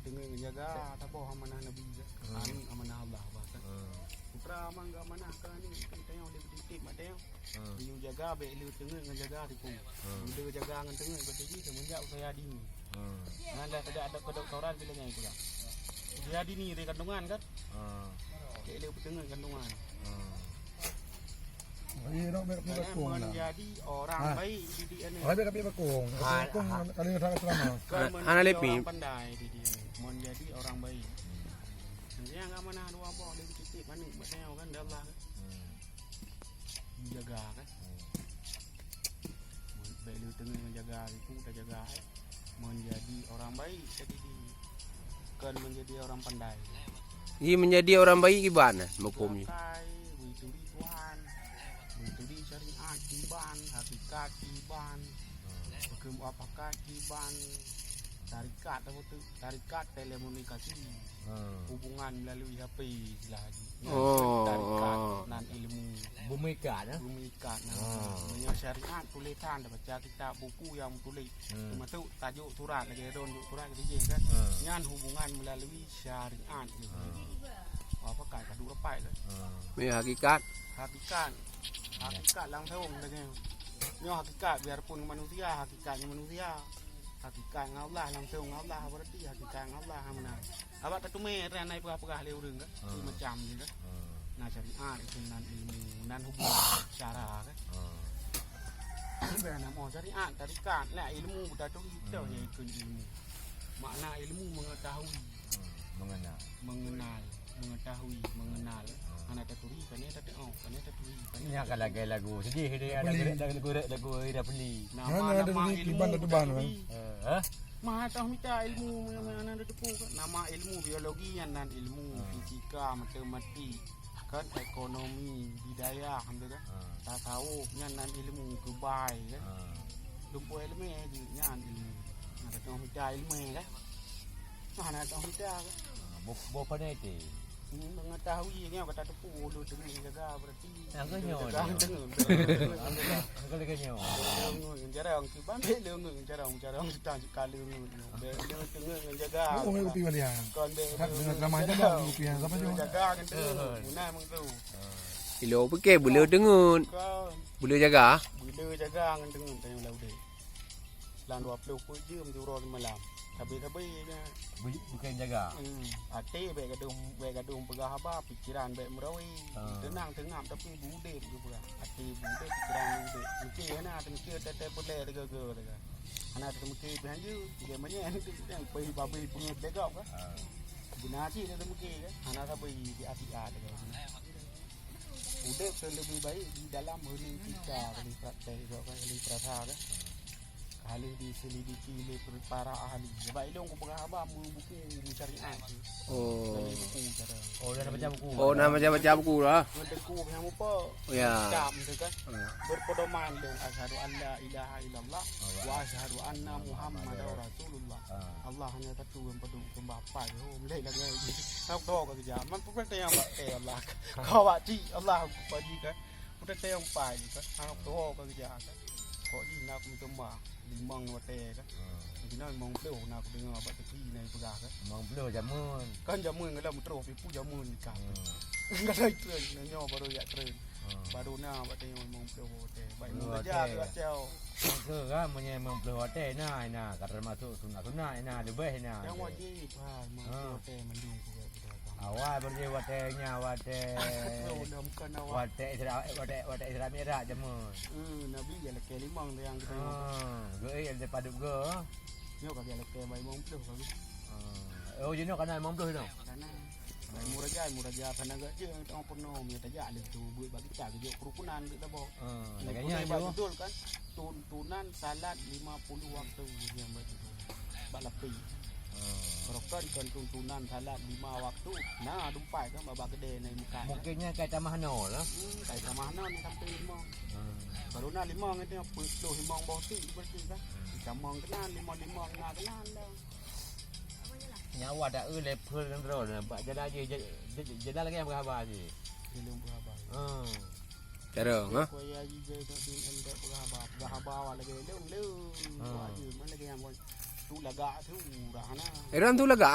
tengah menjaga taboh amanah Nabi amanah Allah bahkan putra mangga amanah kan ni kan tayang dia titip mak tayang dia jaga baik lu tengah menjaga tipu dia jaga ngan tengah betul semenjak saya dini nanda ada kedokteran bilangnya itu lah dia dini dari kandungan kan dia lu tengah kandungan Iya, nak berak bakung lah. Menjadi orang baik di dia ni. Ada kapit bakung. Bakung kali ni sangat selama. Anak lepi. Pandai di dia. Menjadi orang baik. Yang enggak mana dua apa dia titip mana batang kan dia Allah kan. Jaga kan. Baik lu tengah menjaga itu kita jaga. Menjadi orang baik jadi di kan menjadi orang pandai. Ini menjadi orang baik gimana hukumnya? Syariat kiban, hakikat kiban, hukum apakah kiban, tarikat telekomunikasi, hubungan melalui HP lagi. Tarikat nan ilmu. Bumikat, bumikat. Banyak syariat tulisan, baca kitab buku yang tulis. Cuma tu tajuk surat lagi don surat kita kan. Nyan hubungan melalui syariat. Apakah kedua pai kan? Hakikat. Hakikat langsung dengan nyo hakikat biarpun manusia hakikatnya manusia hakikat Allah langsung Allah berarti hakikat Allah mana awak tak tume ranai perah-perah leu reung kan macam je kan nah syariat itu nan ilmu nan hubungan cara kan benar mau syariat tarikat lah ilmu dah tu itu yang ikut ilmu makna ilmu mengetahui mengenal anak taturi kan ni tak tahu kan taturi ni akan lagu sedih dia lagu dah beli nama ilmu mah tahu minta ilmu mana ada tepu nama ilmu biologi dan ilmu fisika matematik kan ekonomi budaya alhamdulillah tak tahu nyan ilmu kebai kan lumpuh ilmu nyan ilmu ada tahu minta ilmu kan mana tahu minta kan Bopa ni tu. Mengetahui ni kata tepu lu tengah jaga berarti. Angka nyawa. Angka lagi nyawa. Jarang kiban jarang sedang sekali dia tengah jaga. Oh, kopi balian. Kon be. Dengan ramai jaga kopi yang siapa juga. Jaga kan tu. Guna meng tu. Ilo pakai bulu dengun. Bulu jaga. Bulu jaga kan dengun tayang laut dia. Selang 20 pun je menjurus malam. Tapi bukan jaga. Hati baik gadung pegah haba pikiran baik merawi. Tenang tengam tapi bude juga. Hati bude pikiran bude. Mungkin ana mikir tete boleh lega-lega lega. Ana mungkin banju dia menya itu yang pergi babi punya degap kan. Gunasi dia mungkin kan. Ana tak pergi di Asia lega. Bude lebih baik di dalam hening kita kali praktek kali perasa kan. Ahli diselidiki oleh para ahli. Sebab ilmu aku pegah abang buku syariat. Buku cara. Dah baca buku. Dah baca buku dah. Buku yang apa? Ya. Jam tu kan. Berpedoman dengan asyhadu an la ilaha illallah wa asyhadu anna muhammadar rasulullah. Allah hanya satu yang perlu sembah apa. Mulai lagi. Aku tahu ke jam. Man pun tak yang Allah. Kau wajib Allah bagi kan. Udah tayang pai kan. Aku tahu ke jam kan. Kok di nak sembah limang wate kan. Kita memang perlu nak dengar apa tu ni pegah kan. Memang perlu jamun. Kan jamun kalau terus pipu jamun kan. Kalau itu nyo baru ya tren. Baru nak apa tu memang perlu wate. Baik mengajar kacau. Ke kan memang perlu wate nah kata masuk sunat nah lebih nah. Yang wajib memang wate mendung juga. Awal berje watenya wate. Wate Islam merah jamun. Nabi ya lek limang yang kita. Ge ada paduk ge. Nyo kagak lek bayi mong puluh kagak. Oh jeno kana mong puluh no. Kana. Bayi muraja kana gak je tong penuh mi tajak le tu buat bagi tak je kerukunan kita bawa. Laganya betul kan. Tuntunan salat 50 waktu yang betul. Balapi. Kerokan kan tuntunan salat 5 waktu. Nah, dumpai kan babak gede naik muka. Mungkinnya kayak tamah no lah. Kayak tamah no sampai 5. Baru nak 5 ngene peluh 5 bawah tu berarti kan. Camang kenan 5 nak kenan dah. Nyawa dah level kan terus. Nampak jalan jalan lagi yang berhabar je. Belum berhabar. Cara ha. Kau ya je tu endak berhabar lagi lu. Wah, mana lagi yang tu lagak tu dah ana. Eran tu lega.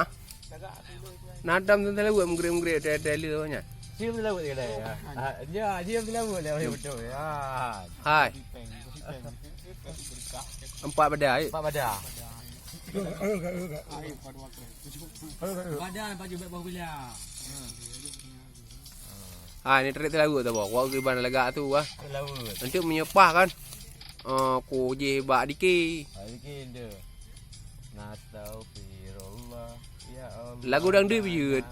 Lagak tu le. Nadam tu tele buat mengre-mengre tele nya. Siam tu lawat dia. Ya, siam tu lawat dia betul. Ya. Hai, Peng. Berkak. 4 badai. Pak Badar. Agak. Ai pada waktu. Badan baju baik bau bila. Ha ni terik telagu tak bawa. Kau ban lega tu ah. Lawat. Nanti menyepah kan. Ko je bak dikit. Hari kita. Nastaghfirullah. Ya Allah. Lagu dangdut je.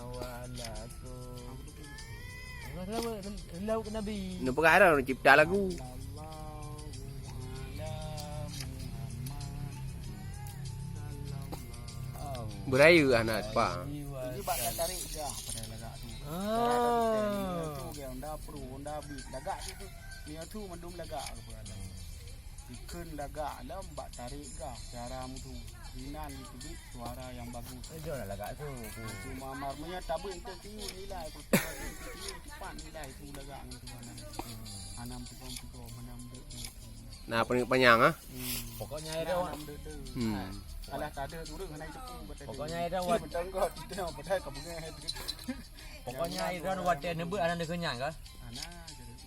Lagu Nabi. Nak pegang dah nak cipta lagu. Beraya anak pak. Ini bak tarik je pada lagak tu. Tu dia onda pro onda bit lagak tu. Dia tu mandum lagak ke apa. Ikun lagak alam bak tarik ke cara mu tu. Inan itu bit suara yang bagus. Dia nak lagak tu. Cuma marmunya tabu itu nilai pertama itu cepat nilai tu lagak tu anam. Anam piko menam de. Nah panjang ah. Pokoknya ada Alah tak ada turun kena cepu betul. Pokoknya ada wat. Tengok kita nak betul kamu ngeh. Pokoknya ada wat dia nebut ada kenyang ke? Ana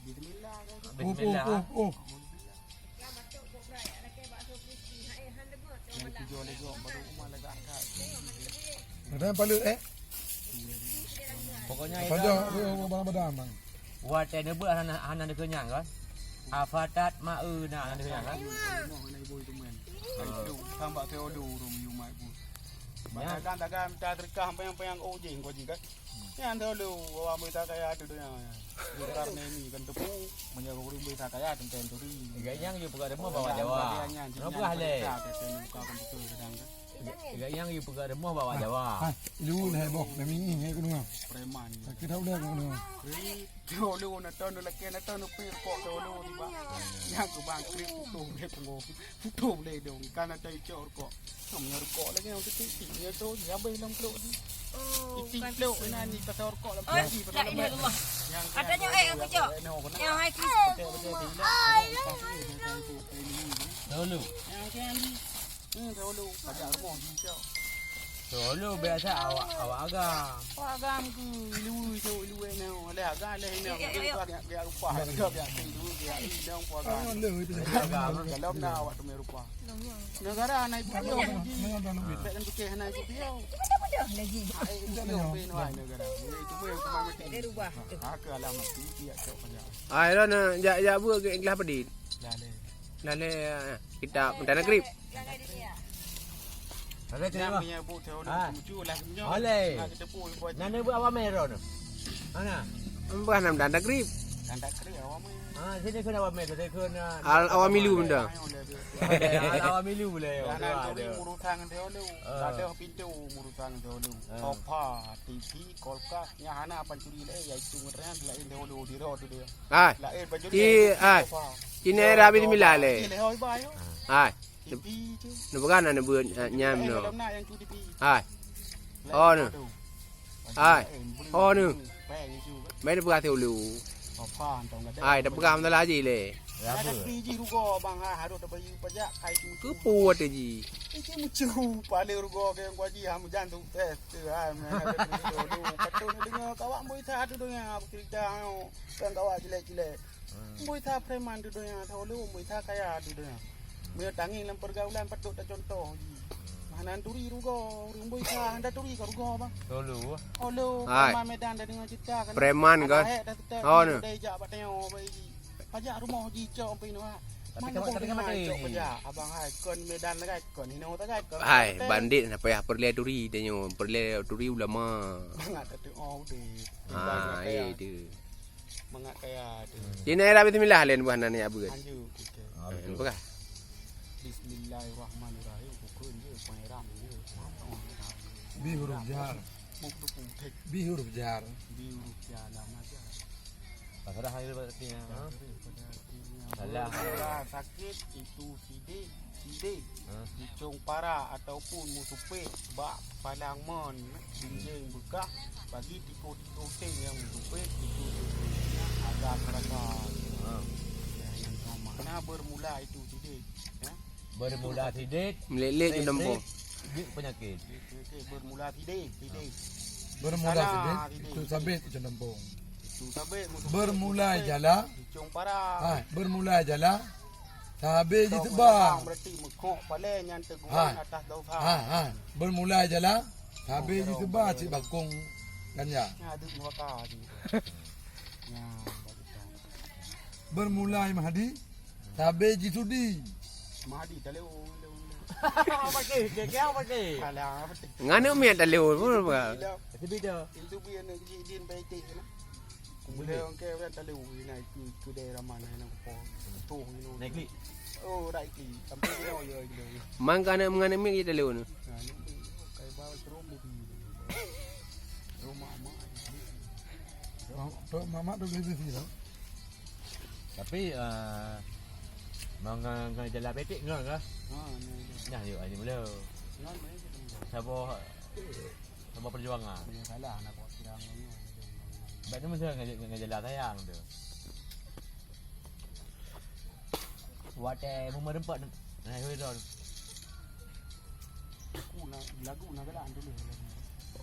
jadi bismillah kan. Bismillah. Tujuh lego baru rumah lagak kat. Ada paling Pokoknya pada ada badam. wat dia nebut ada kenyang ke? Afadat mauna ada kenyang ke? Nak boy tu men. Tambah teodo rum you mai bu. Tagan minta terkah payang ojeng kau jing kan. Yang dulu bawa mereka kaya tu dia. Bukan ni kan tepu menjaga rum mereka kaya tenten tu ri. Gayang you buka demo bawa Jawa. Kenapa hale? Buka komputer sedang kan. Gayang you buka demo bawa Jawa. Lu dah bok, dah mingi he ku dengar. Preman. Kita dah dengar ku dengar. Dulu nak tahu nak kena tahu nak pergi kok dulu tiba. Yang ku bang krip tu boleh pengoh. Tu boleh dong. Kan ada cor kok. Kamu rokok lagi yang titik dia tu dia belang peluk ni. Titik peluk ni pasal rokok lah. Yang Katanya aku cok. Yang hai kris. Dulu. Yang ni. Dulu pada rumah ni cok. Dulu biasa awak agam. Agam ku lu ni. Le agam le ni. Dia rupa. Dia dulu dia hilang agam. Dalam dah awak tu rupa. Negara naik pulau lagi. Betul betul naik pulau. Mudah lagi. Pulau benuai negara. Itu pun kemana mesti. Dia rubah. Ke alamat dia cok pada. Ai ron jak buat ke kelas pedit. Lale. Lale kita mentana grip. Ada Dia kenapa? punya bu tahu nak tuju lah. Oleh. Nak kita pun buat. Nana buat awak merah tu. Mana? Bukan nam danda grip. Kan tak kira awak mai. Sini kena awak merah, sini kena. Awak milu benda. Awak milu boleh. Ada murutan dia lu. Ada pintu murutan dia lu. Sofa, TV, kulkas, nya hana pancuri le iaitu meran lain dia lu di road dia. Ai. Lain baju dia. Ini era bismillah le. Ini hoi bai. Ai. TV tu. Nak bukan nak buat nyam no. Dalam nak yang tu TV. Ai. Oh ni. Ai. Oh ni. Mấy đứa bữa theo lù. Ai đập cam ta lá gì lệ. Ada biji rugo bang harus ada baju pajak kai tu. Cứ puat je ji. Ini mucu pale rugo ke yang kuaji ham jantung tes tu ha. Dulu patut dengar kawak moi tha tu dengar kerja kan kawak jelek-jelek. Moi tha preman tu dengar tahu lu moi tha kaya tu dengar. Dia tangi dalam pergaulan patut tak contoh. Hanan turi rugo, rumboy tha anda turi ka rugo bang. Dulu. Oh lu preman Medan dah dengar cerita kan. Preman kan. Oh ni. Dia jak bateo bayi. Pajak rumah jijak pe ni wah. Mana boleh mati pajak abang hai kon Medan lagai kon hino ta gai kon. Hai bandit apa ya perle turi tanya perle turi ulama. Mangat tu oh de. Itu. Mangat kaya tu. Ini era bismillah len bukan ni abu. Anju okey. Bukan. Bismillahirrahmanirrahim. Pukul je pangeran je. Bi huruf jar. Muk tu tek Bi huruf jar. bi huruf jalan aja. Pasal hari berarti. Alah sakit itu sidik hicung parah ataupun musupit bak palang mon binjing bekah bagi tiko-tiko ting yang musupit itu agak keras. Yang mana bermula itu sidik ya. Bermula sidik Melek je lembu. penyakit. Bermula tidak. Bermula sedih tu sabit itu nampung. Sabe Bermula jala. Cung parah. Bermula jala. Sabe di tebang. Berarti mekok pale nyan teguan atas daun Bermula jala. Sabe di tebang cik bakung kan ya. Ya aduk neraka ni. Ya. Bermula Mahdi. Sabe di sudi. Mahdi tale o. Apa ke? Apa ke? Alah apa tu? Nganu mi ada lewat pun apa. Tapi beda. Itu biar nak jidin baik na. Kemudian orang ke kan tale o ni ku daerah mana nak po. Tu ni. Naik ni. Oh right ni. Sampai dia o yo gitu. Mangkana mengana mi kita lewat nu. Kayak bawa terus lebih. Rumah mak. Tok mama tu lebih sih lah. Tapi mengang jalan petik ngah ke? Ha ni. Nah, yuk ini mula. Ngan mai. Sabar perjuangan. Dia salah nak buat kirang ni. Baik tu masa ngajalah sayang tu. Wate rumah rempat naik hoidon. Lagu nak galan dulu.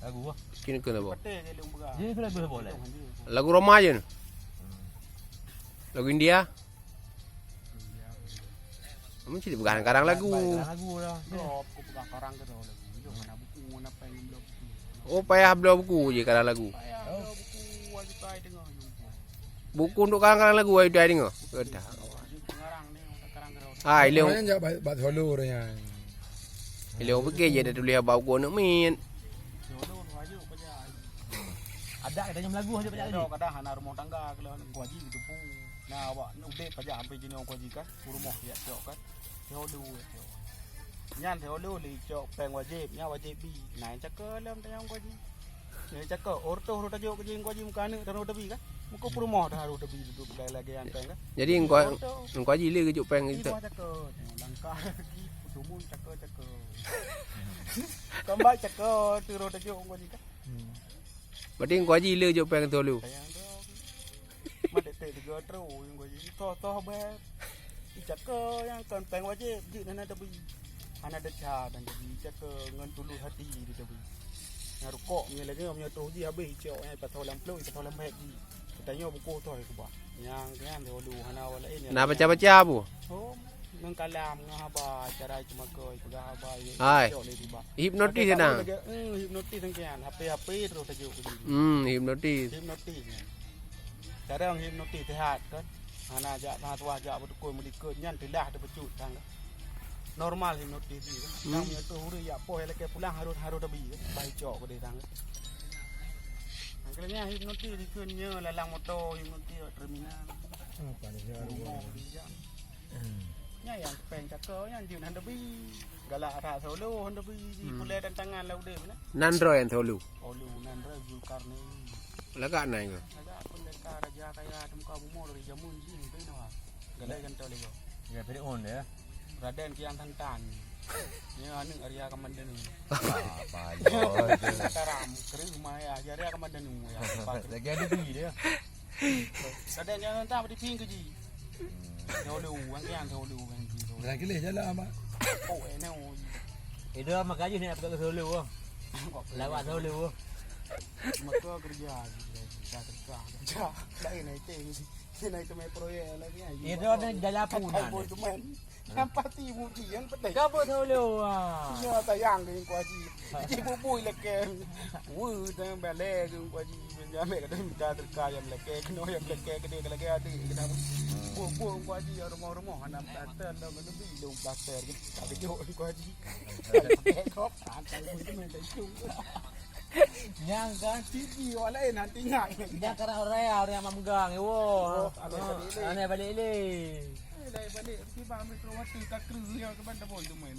Lagu ah. Kini kena apa? Pete je lung berah. Jadi boleh boleh. Lagu Roma je nu. Lagu India. Kamu cerita bukan karang lagu. Lagu dah. Drop ko pegang karang ke dah lagu. Jom mana buku mana pen blog. Oh payah bela buku je karang lagu. Payah buku wajib tai dengar. Buku untuk karang lagu ai dah dengar. Kedah. Pengarang ni karang ke dah. Hai leo. Orang jak bat hollow orangnya. Leo pergi je dah tulis bau ku nak min. Jodoh wajib paja. Ada katanya lagu aja banyak Ada lagi. kadang anak rumah tangga kalau wajib itu pun. Nah awak nak update paja sampai jenis orang wajib kan. Rumah ya cok kan. Jodoh. Nyan theo lưu li chok peng wajib nya wajib bi nai cakap lam tayang wajib ni cakap orto ro tajuk ke wajib kana dan ro tebi kan muka promo dah ro tebi duduk lagi an peng kan Jadi engkau aji le kejuk peng itu itu. cakap langkah lagi tumun cakap kembali cakap tu ro tajuk wajib kan Berarti engkau aji le kejuk peng tu lu. tayang tu made te tiga tro yang wajib to be cakap yang kan peng wajib di nana tebi anak deca dan jadi cakap ngan tulus hati di tebi ngaru kok ni lagi punya tu dia habis cok ai patau lamplu patau lambat di katanya buku tu aku bah yang kan dia lu hana wala ini Nak baca-baca apa? oh nang kalam ngahaba cara cuma koi pegang haba Hai. cok le tiba Hipnotis dah. hipnotis kan HP terus tajuk ke Hipnotis. hipnotis cara hipnotis sehat kan hana jak tua jak betul melikut nyan tilah ada pecut tang normal hipnotis ni kan yang tu huru ya poh leke pulang harus tebi baik cok ke dia tang akhirnya hipnotis dikeunnya lalang motor hipnotis terminal nya yang peng cakap yang jun handabi galak ra solo handabi boleh dan tangan lau dia mana Nandro yang tolu. olu nan ra Zulkarni Lagak naik ke? agak pendeka raja kaya muka bumur dari jamun sini tu noh galak kan tau lego Ya pilih on ya. Raden Kian Tantan. Ni anu Arya Komandan. Apa Sekarang kering maya Arya Komandan ya. lagi ada pi dia. Raden Kian Tantan di ping ke ji. Dulu wan Kian dulu kan ji. Lagi leh jala ama. Oh ene oh. Itu makanya ni apa solo ah. Lawak solo. Maka kerja kerja. Lain naik teh. Naik tu mai proyek lagi aja. Itu ada jalan punan. Nampak timu yang penting. Kamu solo ah. Nyo tayang ke ko aji. Ji bubui leke. Wu tang bale ke ko aji. Jame ka minta terka yang leke keno yang leke ke dia lagi ada. Kenapa? Bu ko aji rumah-rumah anak plaster dah lebih dong plaster gitu. Tapi jo ko aji. Kop antai itu minta cung. Yang kan TV wala nanti ngak. Dia kena orang yang memegang. Wo. Ane balik ni. Dari balik si bang Metrawati tak kerja ke bandar boy tu main.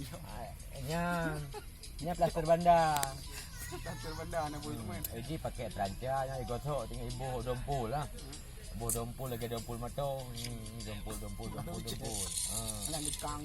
Nya plaster bandar. Plaster bandar nak boy tu main. Ini pakai terancah yang gosok tinggal ibu dompul lah. Ibu dompul lagi dompul mato. Ni dompul. Nak dikang